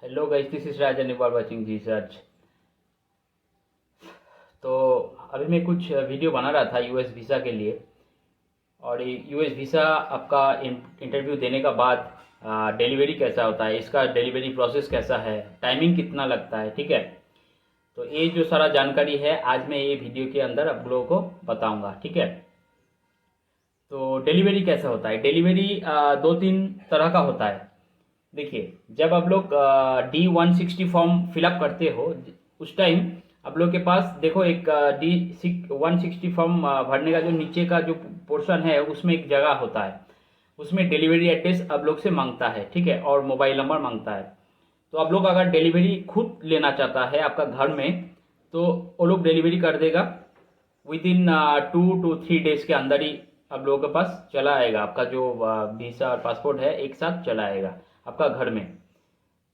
Hello guys, this is Rajan you are watching G search. तो अभी मैं कुछ वीडियो बना रहा था यूएस वीज़ा के लिए। और ये यूएस वीज़ा आपका इंटरव्यू देने का बाद डिलीवरी कैसा होता है, इसका डिलीवरी प्रोसेस कैसा है, टाइमिंग कितना लगता है, ठीक है। तो ये जो सारा जानकारी है आज मैं ये वीडियो के अंदर आप लोगों को बताऊंगा, ठीक है। तो डिलीवरी कैसा होता है, डिलीवरी दो तीन तरह का होता है। देखिए, जब आप लोग D-160 फॉर्म फिलअप करते हो उस टाइम आप लोग के पास देखो एक D-160 फॉर्म भरने का जो नीचे का जो पोर्शन है उसमें एक जगह होता है। उसमें डिलीवरी एड्रेस आप लोग से मांगता है, ठीक है, और मोबाइल नंबर मांगता है। तो आप लोग अगर डिलीवरी खुद लेना चाहता है आपका घर में, तो वो लोग डिलीवरी कर देगा। विद इन 2 to 3 डेज के अंदर ही आप लोगों के पास चला आएगा। आपका जो वीज़ा और पासपोर्ट है एक साथ चला आएगा आपका घर में।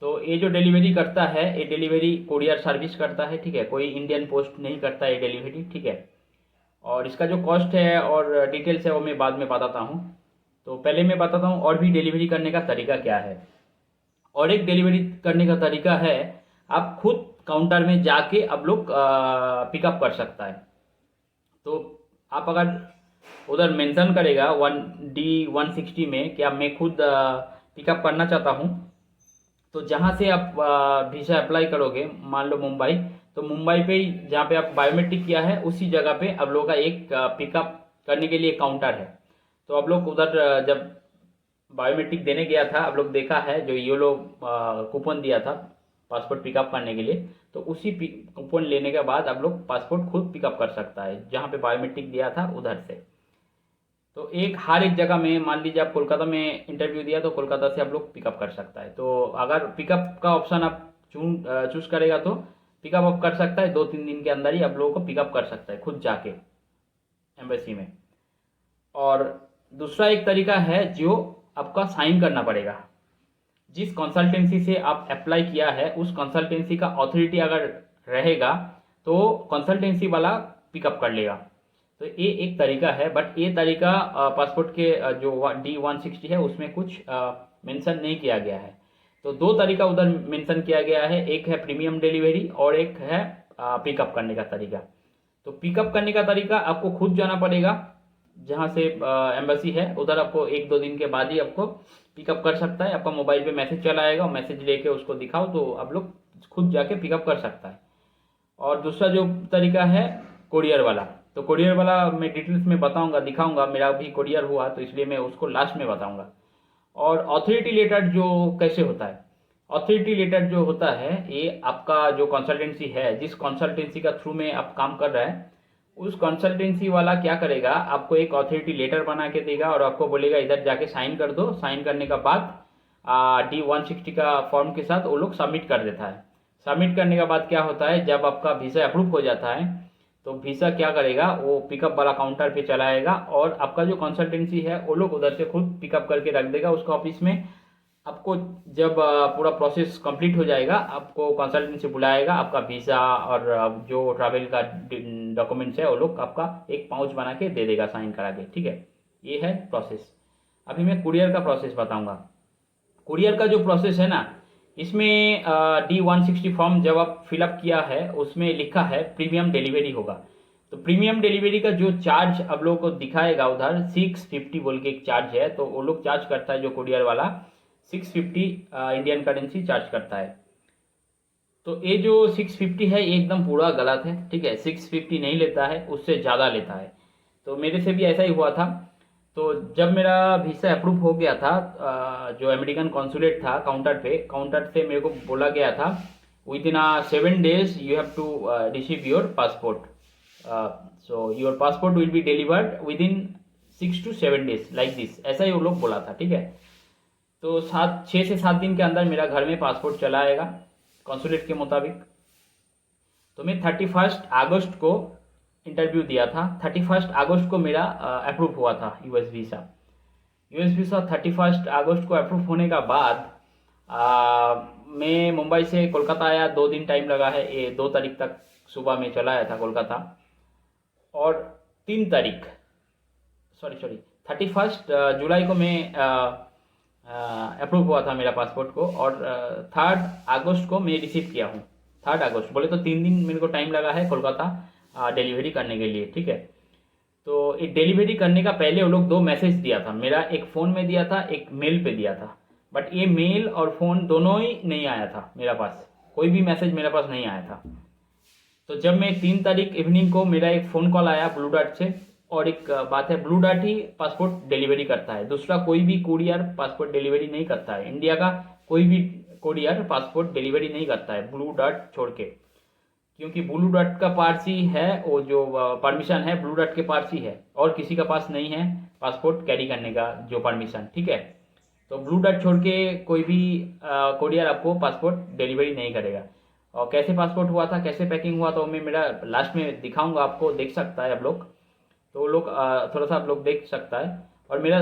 तो ये जो डिलीवरी करता है ये डिलीवरी कुरियर सर्विस करता है, ठीक है, कोई इंडियन पोस्ट नहीं करता ये डिलीवरी, ठीक है। और इसका जो कॉस्ट है और डिटेल्स है वो मैं बाद में बताता हूँ। तो पहले मैं बताता हूँ और भी डिलीवरी करने का तरीका क्या है। और एक डिलीवरी करने का तरीका है, आप खुद काउंटर में जाके आप लोग पिकअप कर सकता है। तो आप अगर उधर मेंशन करेगा 1D-160 में कि अब मैं खुद पिकअप करना चाहता हूँ, तो जहाँ से आप वीज़ा अप्लाई करोगे, मान लो मुंबई, तो मुंबई पे ही जहाँ पे आप बायोमेट्रिक किया है उसी जगह पे आप लोगों का एक पिकअप करने के लिए काउंटर है। तो आप लोग उधर जब बायोमेट्रिक देने गया था आप लोग देखा है जो ये लोग कूपन दिया था पासपोर्ट पिकअप करने के लिए, तो उसी कूपन लेने के बाद आप लोग पासपोर्ट खुद पिकअप कर सकता है जहाँ पे बायोमेट्रिक दिया था उधर से। तो एक हर एक जगह में, मान लीजिए आप कोलकाता में इंटरव्यू दिया तो कोलकाता से आप लोग पिकअप कर सकता है। तो अगर पिकअप का ऑप्शन आप चूज करेगा तो पिकअप आप कर सकता है, 2-3 दिन के अंदर ही आप लोगों को पिकअप कर सकता है खुद जाके एम्बेसी में। और दूसरा एक तरीका है जो आपका साइन करना पड़ेगा। जिस कंसल्टेंसी से आप अप्लाई किया है उस कंसल्टेंसी का अथॉरिटी अगर रहेगा तो कंसल्टेंसी वाला पिकअप कर लेगा। तो ये एक तरीका है, बट ये तरीका पासपोर्ट के जो D-160 है उसमें कुछ मेंशन नहीं किया गया है। तो दो तरीका उधर मेंशन किया गया है, एक है प्रीमियम डिलीवरी और एक है पिकअप करने का तरीका। तो पिकअप करने का तरीका आपको खुद जाना पड़ेगा, जहाँ से एम्बेसी है उधर आपको 1-2 दिन के बाद ही आपको पिकअप कर सकता है। आपका मोबाइल पे मैसेज चला आएगा, मैसेज लेके उसको दिखाओ तो आप लोग खुद जाके पिकअप कर सकता है। और दूसरा जो तरीका है कोरियर वाला, तो कोरियर वाला मैं डिटेल्स में बताऊंगा, दिखाऊंगा, मेरा भी कोरियर हुआ तो इसलिए मैं उसको लास्ट में बताऊंगा। और ऑथोरिटी लेटर जो कैसे होता है, ऑथोरिटी लेटर जो होता है ये आपका जो कंसल्टेंसी है, जिस कंसल्टेंसी का थ्रू में आप काम कर रहे हैं उस कंसल्टेंसी वाला क्या करेगा, आपको एक ऑथोरिटी लेटर बना के देगा और आपको बोलेगा इधर जाके साइन कर दो। साइन करने का बाद D-160 का फॉर्म के साथ वो लोग सबमिट कर देता है। सबमिट करने के बाद क्या होता है, जब आपका वीज़ा अप्रूव हो जाता है तो वीज़ा क्या करेगा, वो पिकअप वाला काउंटर पे चलाएगा और आपका जो कंसल्टेंसी है वो लोग उधर से खुद पिकअप करके रख देगा उसका ऑफिस में। आपको जब पूरा प्रोसेस कंप्लीट हो जाएगा आपको कंसल्टेंसी बुलाएगा, आपका वीज़ा और जो ट्रैवल का डॉक्यूमेंट्स है वो लोग आपका एक पाउच बना के दे देगा साइन करा के, ठीक है। ये है प्रोसेस। अभी मैं कुरियर का प्रोसेस बताऊंगा। कुरियर का जो प्रोसेस है ना, इसमें D-160 फॉर्म जब आप फिलअप किया है उसमें लिखा है प्रीमियम डिलीवरी होगा। तो प्रीमियम डिलीवरी का जो चार्ज आप लोगों को दिखाएगा उधर 650 बोल के एक चार्ज है, तो वो लोग चार्ज करता है जो कुरियर वाला 650 इंडियन करेंसी चार्ज करता है। तो ये जो 650 है ये एकदम पूरा गलत है, ठीक है, 650 नहीं लेता है, उससे ज़्यादा लेता है। तो मेरे से भी ऐसा ही हुआ था। तो जब मेरा वीज़ा अप्रूव हो गया था, जो अमेरिकन कॉन्सुलेट था काउंटर से मेरे को बोला गया था within 7 days you have to receive your passport. So your passport will be delivered within 6 to 7 days like this, ऐसा ही वो लोग बोला था, ठीक है। तो 6 से 7 दिन के अंदर मेरा घर में पासपोर्ट चला आएगा कॉन्सुलेट के मुताबिक। तो मैं 31 अगस्त को इंटरव्यू दिया था, 31 अगस्त को मेरा अप्रूव हुआ था यूएस वीज़ा। यूएस वीज़ा 31 अगस्त को अप्रूव होने का बाद मैं मुंबई से कोलकाता आया, 2 दिन टाइम लगा है, ये 2 तारीख तक सुबह में चला आया था कोलकाता। और 3 तारीख, सॉरी 31 जुलाई को मैं अप्रूव हुआ था मेरा पासपोर्ट को, और 3 अगस्त को मैं रिसीव किया हूँ। 3 अगस्त बोले तो 3 दिन मेरे को टाइम लगा है कोलकाता डिलीवरी करने के लिए, ठीक है। तो ये डिलीवरी करने का पहले वो लोग 2 मैसेज दिया था, मेरा एक फ़ोन में दिया था, एक मेल पे दिया था, बट ये मेल और फ़ोन दोनों ही नहीं आया था मेरा पास, कोई भी मैसेज मेरे पास नहीं आया था। तो जब मैं 3 तारीख इवनिंग को मेरा एक फ़ोन कॉल आया ब्लू डार्ट से, और एक बात है, ब्लू डार्ट ही पासपोर्ट डिलीवरी करता है, दूसरा कोई भी कुरियर पासपोर्ट डिलीवरी नहीं करता है। इंडिया का कोई भी कुरियर पासपोर्ट डिलीवरी नहीं करता है ब्लू डार्ट छोड़ के, क्योंकि ब्लू डार्ट का पास ही है, वो जो परमिशन है ब्लू डार्ट के पास ही है, और किसी का पास नहीं है पासपोर्ट कैरी करने का जो परमिशन, ठीक है। तो ब्लू डार्ट छोड़ के कोई भी कुरियर आपको पासपोर्ट डिलीवरी नहीं करेगा। और कैसे पासपोर्ट हुआ था, कैसे पैकिंग हुआ, तो मैं मेरा लास्ट में दिखाऊंगा आपको, देख सकता है आप लोग, तो लोग थोड़ा सा आप लोग देख सकता है। और मेरा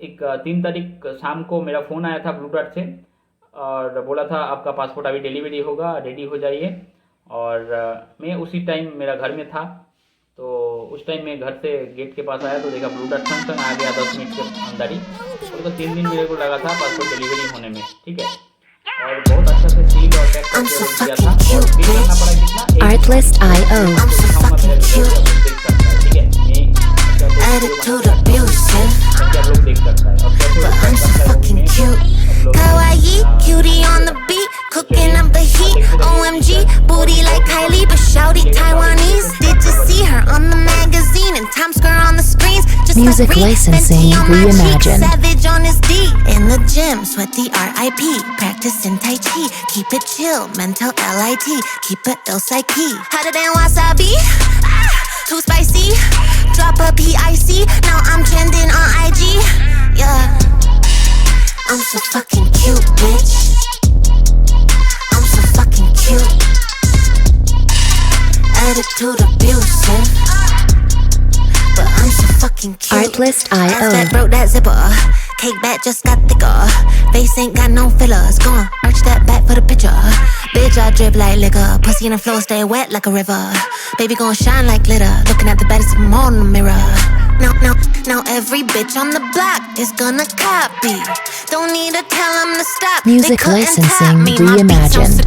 एक 3 तारीख शाम को मेरा फ़ोन आया था ब्लू डार्ट से, और बोला था आपका पासपोर्ट अभी डिलीवरी होगा, रेडी हो जाइए। और मैं उसी टाइम मेरा घर में था, तो उस टाइम मैं घर से गेट के पास आया तो देखा ब्लू डार्ट संग आ गया 10 मिनट के अंदर ही। तो 3 दिन मेरे को लगा था पासपोर्ट डिलीवरी होने में, ठीक है। और बहुत अच्छा से सील और पैक करके दिया था, और पे करना पड़ा कितना, Artlist.io. ठीक है। Attitude abusive, क्या लोग देख सकता है, और but I'm so fucking cute. Kawaii, cutie on the beat, cooking up the heat. OMG, booty like Kylie, but shouty Taiwanese. Did you see her on the magazine and Times Square on the screens? Just Music like licensing Fenty on my cheek, reimagined. Savage on his D. In the gym, sweat the RIP. Practicing Tai Chi, keep it chill. Mental LIT, keep it ill psyche. Hotter than wasabi. Too spicy. Drop a PIC. Now I'm trending on IG. Yeah. I'm so fucking cute, bitch. I'm so fucking cute. Attitude abusive, but I'm so fucking cute. Artlist.io. Ass that broke that zipper. Cake back just got thicker. Face ain't got no fillers. Go on, arch that back for the picture. Bitch, I drip like liquor. Pussy in the floor, stay wet like a river. Baby gon' shine like glitter. Looking at the baddest of them all in the mirror. Now every bitch on the block is gonna copy. Don't need to tell them to stop. They Music couldn't top licensing me. My beats reimagined. don't